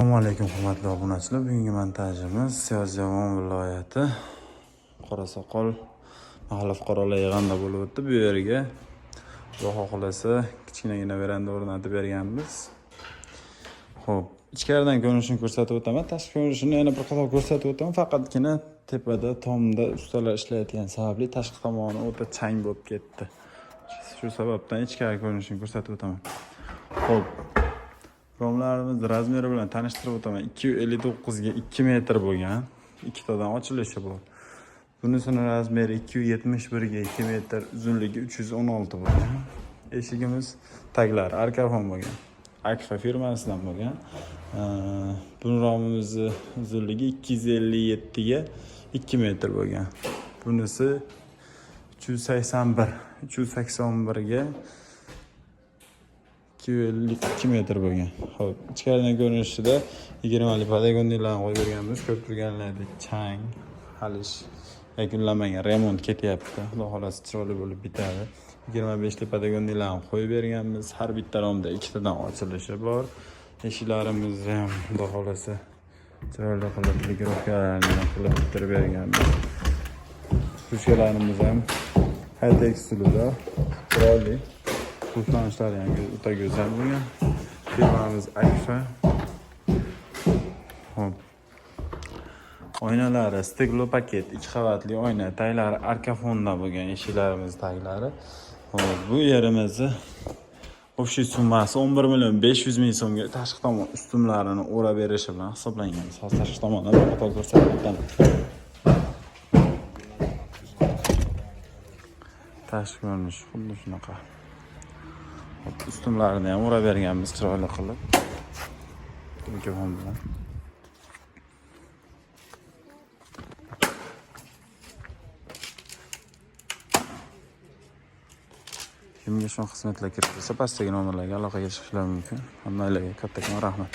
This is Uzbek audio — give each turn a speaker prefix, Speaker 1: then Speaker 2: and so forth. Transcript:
Speaker 1: Assalomu alaykum hurmatli obunachilar. Bugungi montajimiz Yozyovon viloyati Qorasoqol mahalla fuqarolar yig'inida bo'lib o'tdi. Bu yerga Xudo xohlasa kichkinagina veranda o'rnatib berganmiz. Xo'p, ichkaridan ko'rinishini ko'rsatib o'taman. Tashqi ko'rinishini yana bir qator ko'rsatib o'taman. Faqatgina tepada tomda ustalar ishlayotgan sababli tashqi tomoni o'ta chang bo'lib ketdi. Shu sababdan ichkari ko'rinishini ko'rsatib o'taman. Xo'p, romlarimiz razmeri bilan tanishtirib o'taman. 259 ga 2 metr bo'lgan. Ikkitadan ochilishi bor. Bunisini razmeri 271 ga 2 metr, uzunligi 316 bo'lgan. Eshigimiz taglari arkafon bo'lgan. Akfa firmasidan bo'lgan. Bu romimizni uzunligi 257 ga 2 metr bo'lgan. Bunisi 381 ga 252 metr bo'lgan. Xo'p, ichkaridan ko'rinishida 20 podagonlarni qo'yib berganmiz. Ko'rib turganlaridek chang, halish yakunlanmagan, remont ketyapti. Xudo xolasa chiroyli bo'lib bitadi. 25 podagonlarni qo'yib berganmiz. Har bitta romda ikkitadan ochilishi bor. Eshiklarimiz ham xudo xolasa chiroyli qilib blokirovkalarni qilib bitirib berganmiz. Kuchkalarimiz ham high-tech usulida chiroyli. Qulflanishlar ham o'ta go'zal bo'lgan. Firmamiz Akfa. Hop. Oynalari steklo paket, 2 qavatli oyna, taglari arkafonda bo'lgan eshiklarimiz taglari. Hop, bu yerimizni общий summasi 11.500.000 so'mga tashqi tomon ustunlarini o'rab berishi bilan hisoblangan. Tashqi tomondan bir qator ko'rsatib o'taman. Tashqi ko'rinishi xuddi shunaqa. Ustunlarini ham o'rab berganmiz chiroyli qilib. Mikrofon bilan. Kimga shu xizmatlar kerak bo'lsa, pastdagi nomerlarga aloqaga chiqishlari mumkin. Hammalarga kattakon rahmat.